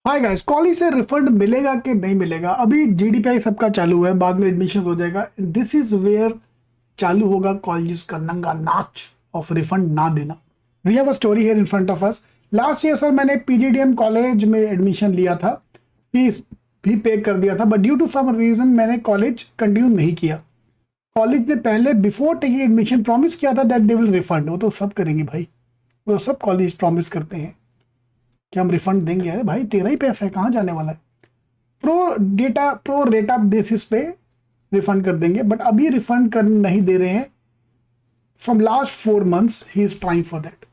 Hi guys, college से refund मिलेगा कि नहीं मिलेगा? अभी जीडीपीआई सबका चालू है, बाद में एडमिशन हो जाएगा। दिस इज वेयर चालू होगा कॉलेज का नंगा नाच ऑफ रिफंड ना देना। We have a story here in front of us. Last year sir मैंने पीजीडीएम कॉलेज में एडमिशन लिया था, फीस भी पे कर दिया था, but due to some reason मैंने कॉलेज कंटिन्यू नहीं किया। कॉलेज ने पहले बिफोर टेकिंग एडमिशन प्रॉमिस किया था दैट दे विल रिफंड। वो तो सब करेंगे भाई, वो सब कॉलेज प्रॉमिस करते हैं कि हम रिफंड देंगे। अरे भाई तेरा ही पैसा है, कहाँ जाने वाला है? प्रो रेटा बेसिस पे रिफंड कर देंगे, बट अभी रिफंड कर नहीं दे रहे हैं। From last 4 months he is trying for that.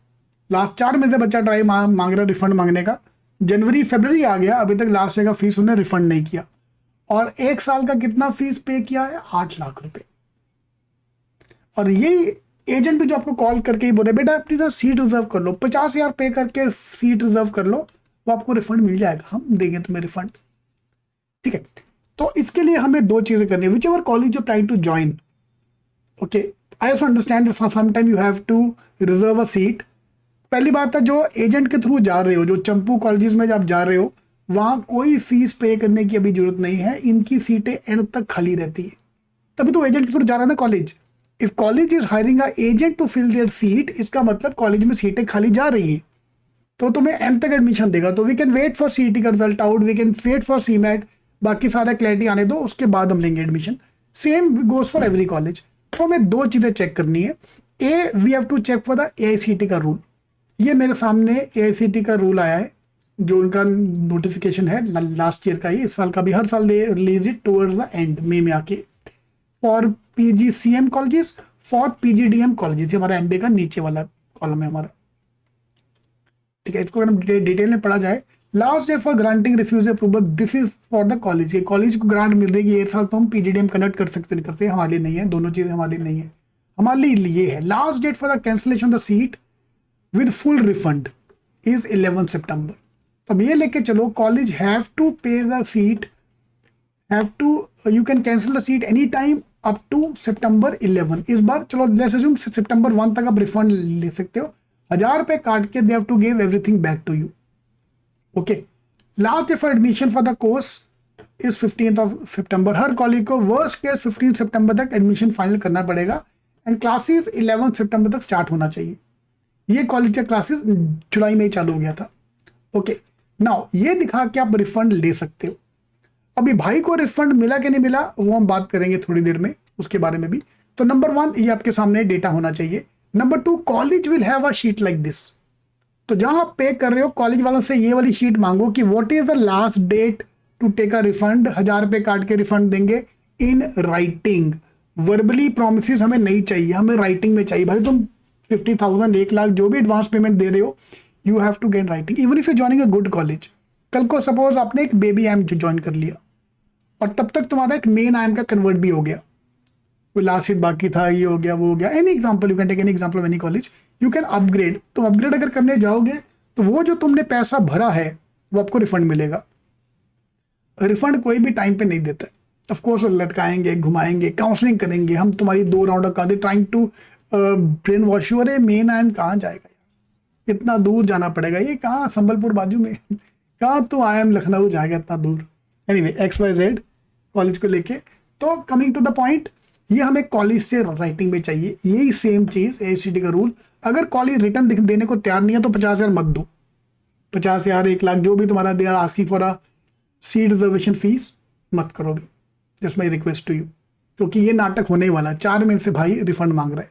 Last 4 महीने से बच्चा ट्राई मांग रहा रिफंड मांगने का। जनवरी फरवरी आ गया, अभी तक लास्ट ईयर का फीस उन्हें रिफंड नहीं किया। और 1 साल का कितना फीस पे किया है? 8 लाख रुपए। और यही एजेंट भी जो आपको कॉल करके ही बोले बेटा अपनी ना सीट रिजर्व कर लो, 50,000 पे करके सीट रिजर्व कर लो, वो आपको रिफंड मिल जाएगा, हम देंगे तुम्हें रिफंड। ठीक है, तो इसके लिए हमें दो चीजें करनी है। Whichever college you trying to join, okay, I also understand sometime you have to reserve a seat. पहली बात है, जो एजेंट के थ्रू जा रहे हो, जो चंपू कॉलेजेस में जब जा रहे हो, वहां कोई फीस पे करने की अभी जरूरत नहीं है। इनकी सीटें एंड तक खाली रहती है, तभी तो एजेंट के थ्रू जा रहा है ना college. If college is hiring a agent to fill their seat, इसका मतलब कॉलेज में सीटें खाली जा रही है, तो तुम्हें एंड तक एडमिशन देगा। तो we can wait for CET का result out, we can wait for CMAT, बाकी सारा क्लैरिटी आने दो, उसके बाद हम लेंगे admission. Same goes for every college. तो हमें दो चीजें चेक करनी है। A, we have to check for the AICTE का रूल। ये मेरे सामने एआईसीटी का रूल आया है, जो उनका नोटिफिकेशन है लास्ट ईयर का ही, इस साल का भी। हर साल they release it towards the end मई में आके। For PGCM colleges, for PGDM colleges, हमारा एमबीए का नीचे वाला कॉलम है हमारा। ठीक है, इसको अगर हम डिटेल में पढ़ा जाए, last day for granting refuse approval, this is for the college. ये कॉलेज को ग्रांट मिल रही है कि ये साल तो हम पीजीडीएम कनेक्ट कर सकते नहीं करते, हमारे लिए नहीं है। दोनों चीजें हमारे लिए नहीं है, हमारे लिए है। Last date for the cancellation the seat with full refund is 11 सितंबर। अब ये लेके चलो, college have to pay the seat, have to, you can cancel the seat any time up to सितंबर 11। इस बार चलो लेट्स अज्यूम सितंबर 1 तक आप रिफंड ले सकते हो। 1,000 रुपए काट के they have to give everything back to you. Okay, last day for admission for the course is 15 September. हर कॉलेज को वर्स्ट केस 15 सितंबर तक एडमिशन फाइनल करना पड़ेगा, एंड क्लासेस 11 सितंबर तक स्टार्ट होना चाहिए। ये कॉलेज का क्लासेस जुलाई में ही चालू हो गया था। ओके, नाउ ये दिखा के आप रिफंड ले सकते हो। अभी भाई को रिफंड मिला कि नहीं मिला वो हम बात करेंगे थोड़ी देर में, उसके बारे में भी। तो नंबर 1, ये आपके सामने डेटा होना चाहिए। Number 2, college will have a sheet like this. तो जहां आप पे कर रहे हो, कॉलेज वालों से ये वाली शीट मांगो कि what is the last date to take a refund. 1,000 रुपए काट के रिफंड देंगे इन राइटिंग। वर्बली प्रोमिस हमें नहीं चाहिए, हमें राइटिंग में चाहिए। भाई तुम 50,000, 1 लाख जो भी एडवांस पेमेंट दे रहे हो, you have to get writing, even if you joining a good college. कल को सपोज आपने एक बेबी एम ज्वाइन कर लिया, और तब तक तुम्हारा एक मेन आईएम का कन्वर्ट भी हो गया, कोई लास्ट सीट बाकी था, ये हो गया वो हो गया, any example, you can take any example of any college, you can upgrade. तो अपग्रेड अगर करने जाओगे, तो वो जो तुमने पैसा भरा है वो आपको रिफंड मिलेगा। रिफंड कोई भी टाइम पे नहीं देता है। ऑफ कोर्स लटकाएंगे, घुमाएंगे, काउंसलिंग करेंगे, हम तुम्हारी 2 राउंड का trying to brainwash you. अरे मेन आईएम कहाँ जाएगा यार, इतना दूर जाना पड़ेगा, ये कहाँ संबलपुर बाजू में कहाँ तो आईएम लखनऊ जाएगा इतना दूर। एनीवे, XYZ कॉलेज को लेके। तो कमिंग टू द पॉइंट, ये हमें कॉलेज से राइटिंग में चाहिए। यही सेम चीज एआईसीटी का रूल। अगर कॉलेज रिटर्न देने को तैयार नहीं है तो 50,000 मत दो। 50,000, 1 लाख, जो भी तुम्हारा they are asking for a seat reservation fees, मत करो भी। Just my request to you, क्योंकि ये नाटक होने वाला है। 4 महीने से भाई रिफंड मांग रहा है,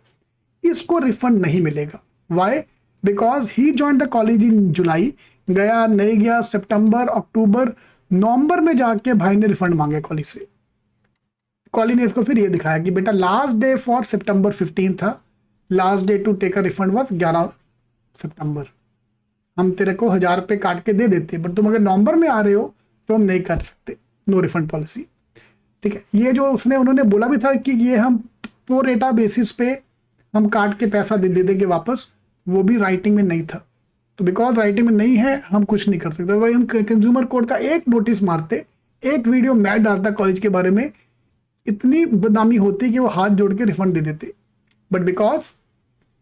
इसको रिफंड नहीं मिलेगा। Why? Because he join the college in July, गया नहीं गया, सितंबर, अक्टूबर, नवंबर में जाके भाई ने रिफंड मांगे कॉलेज से। कॉलेज ने इसको फिर ये दिखाया कि बेटा लास्ट डे फॉर सितंबर 15 था, last day to take a refund was 11 सितंबर। हम तेरे को 1,000 रुपए काट के दे देते, बट तुम अगर नवंबर में आ रहे हो तो हम नहीं कर सकते, नो रिफंड पॉलिसी। ठीक है, ये जो उन्होंने बोला भी था कि ये हम प्रो रेटा बेसिस पे हम काट के पैसा दे देंगे वापस, वो भी राइटिंग में नहीं था। तो बिकॉज राइटिंग में नहीं है, हम कुछ नहीं कर सकते। वही हम कंज्यूमर कोर्ट का एक नोटिस मारते, एक वीडियो मैं डालता कॉलेज के बारे में, इतनी बदनामी होती कि वो हाथ जोड़ के रिफंड दे देते। बट बिकॉज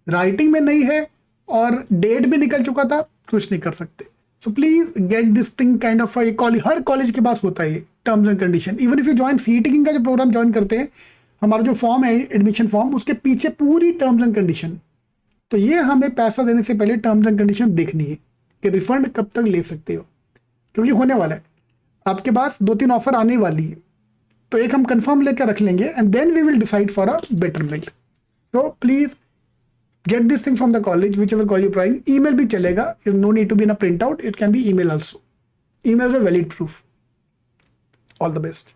राइटिंग में नहीं है और डेट भी निकल चुका था, कुछ नहीं कर सकते। सो please get this thing kind of her college के पास होता है ये terms and condition. Even if you join CET का जो प्रोग्राम ज्वाइन करते हैं, हमारा जो फॉर्म है एडमिशन फॉर्म, उसके पीछे पूरी टर्म्स एंड कंडीशन। तो ये हमें पैसा देने से पहले टर्म्स एंड कंडीशन देखनी है कि रिफंड कब तक ले सकते हो, क्योंकि होने वाला है आपके पास 2-3 ऑफर आने वाली है। तो एक हम कंफर्म लेकर रख लेंगे and then we will decide for a betterment. So please get this thing from the college, whichever college you prime. Email भी चलेगा, no need to be in a print out, it can be email also. Email is a valid proof. All the best.